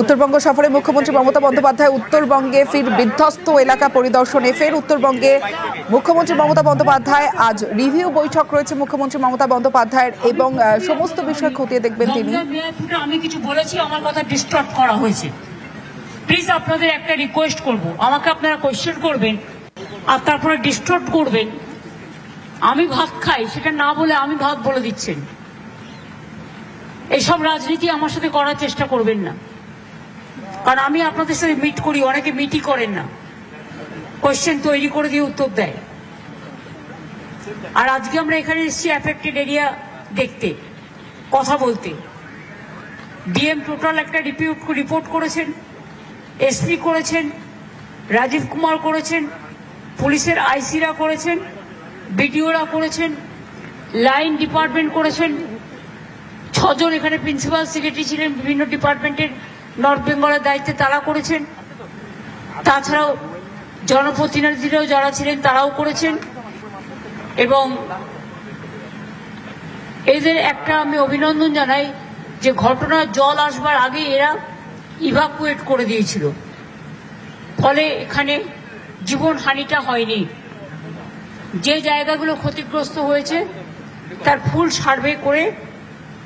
উত্তরবঙ্গ সফরে মুখ্যমন্ত্রী মমতা বন্দ্যোপাধ্যায় উত্তরবঙ্গে ফির বিধ্বস্ত এলাকা পরিদর্শনে। ফের উত্তরবঙ্গে মুখ্যমন্ত্রী মমতা বন্দ্যোপাধ্যায়। আজ রিভিউ বৈঠক রয়েছে মুখ্যমন্ত্রী মমতা বন্দ্যোপাধ্যায়ের এবং সমস্ত বিষয় খতিয়ে দেখবেন তিনি। আমি কিছু বলেছি, আমার কথা ডিস্টর্ব করা হয়েছে। প্লিজ আপনাদের একটা রিকোয়েস্ট করব, আমাকে আপনারা কোয়েশ্চেন করবেন আর তারপরে ডিস্টর্ব করবেন। আমি ভাত খাই সেটা না বলে আমি ভাত বলে দিচ্ছেন। এইসব রাজনীতি আমার সাথে করার চেষ্টা করবেন না, কারণ আমি আপনাদের সাথে মিট করি, অনেকে মিটই করেন না, কোয়েশ্চেন তৈরি করে দিয়ে উত্তর দেয়। আর আজকে আমরা এখানে এসেছি অ্যাফেক্টেড এরিয়া দেখতে, কথা বলতে। ডিএম টোটাল একটা রিপোর্ট করেছেন, এসপি করেছেন, রাজীব কুমার করেছেন, পুলিশের আইসিরা করেছেন, বিডিওরা করেছেন, লাইন ডিপার্টমেন্ট করেছেন, 6 জন এখানে প্রিন্সিপাল সেক্রেটারি ছিলেন বিভিন্ন ডিপার্টমেন্টের, নর্থ বেঙ্গলের দায়িত্বে তারা করেছেন। তাছাড়াও জনপ্রতিনিধিরাও যারা ছিলেন তারাও করেছেন। এবং এদের একটা আমি অভিনন্দন জানাই যে ঘটনার জল আসবার আগে এরা ইভাকুয়েট করে দিয়েছিল, ফলে এখানে জীবন হানিটা হয়নি। যে জায়গাগুলো ক্ষতিগ্রস্ত হয়েছে তার ফুল সার্ভে করে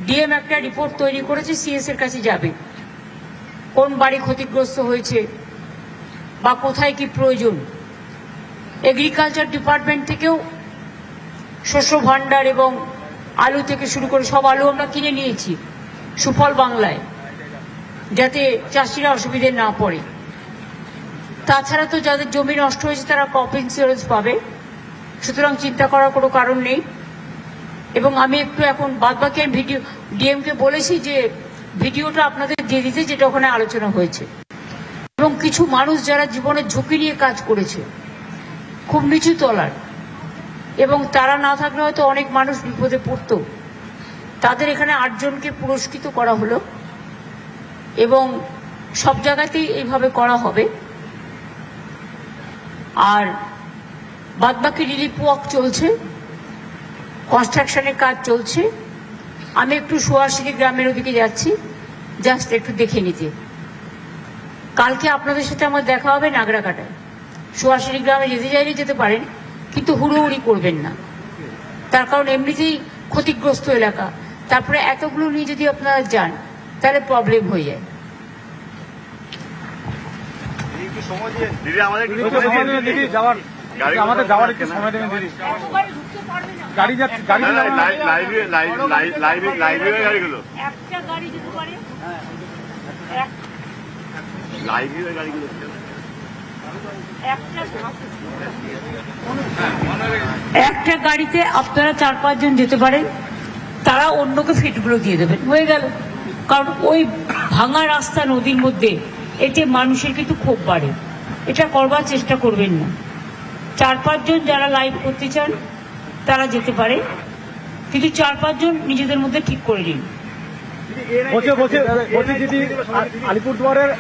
ডিএম একটা রিপোর্ট তৈরি করেছে, সিএস এর কাছে যাবে, কোন বাড়ি ক্ষতিগ্রস্ত হয়েছে বা কোথায় কি প্রয়োজন। এগ্রিকালচার ডিপার্টমেন্ট থেকেও শস্য ভান্ডার এবং আলু থেকে শুরু করে সব আলু আমরা কিনে নিয়েছি সুফল বাংলায়, যাতে চাষিরা অসুবিধে না পড়ে। তাছাড়া তো যাদের জমি নষ্ট হয়েছে তারা ক্রপ ইন্স্যুরেন্স পাবে, সুতরাং চিন্তা করার কোনো কারণ নেই। এবং আমি একটু এখন বাদবাকি ভিডিও ডিএমকে বলেছি যে ভিডিওটা আপনাদের দিয়ে দিতে, যেটা ওখানে আলোচনা হয়েছে। এবং কিছু মানুষ যারা জীবনের ঝুঁকি নিয়ে কাজ করেছে খুব নিচু তলার, এবং তারা না থাকলে হয়তো অনেক মানুষ বিপদে পড়ত, তাদের এখানে 8 জনকে পুরস্কৃত করা হলো এবং সব জায়গাতেই এইভাবে করা হবে। আর বাদবাকি রিলিফ ওয়ার্ক চলছে, কনস্ট্রাকশনের কাজ চলছে। আমি একটু সোয়াশিনী গ্রামের ওদিকে যাচ্ছি, জাস্ট একটু দেখে নিতে। কালকে আপনাদের সাথে আমার দেখা হবে নাগরাকাটায়। সোয়াশিনী গ্রামে যেতে চাইলে যেতে পারেন, কিন্তু হুড়োহুড়ি করবেন না, তার কারণ এমনিতেই ক্ষতিগ্রস্ত এলাকা। তারপরে এতগুলো নিয়ে যদি আপনারা যান তাহলে প্রবলেম হয়ে যায়। আমাদের যাওয়ার একটু সময় দেবেন দিদি। গাড়ি যাচ্ছে, গাড়ি গাড়িগুলো একটা গাড়ি যেতে পারে, গাড়িগুলো একটা গাড়িতে আপনারা 4-5 জন যেতে পারেন, তারা অন্যকে ফিটগুলো দিয়ে দেবেন, হয়ে গেল। কারণ ওই ভাঙা রাস্তা নদীর মধ্যে এতে মানুষের কিন্তু ক্ষোভ বাড়ে, এটা করবার চেষ্টা করবেন না। 4-5 জন যারা লাইভ করতে চান তারা যেতে পারে, কিন্তু 4-5 জন নিজেদের মধ্যে ঠিক করে নিন। আলিপুরদুয়ারের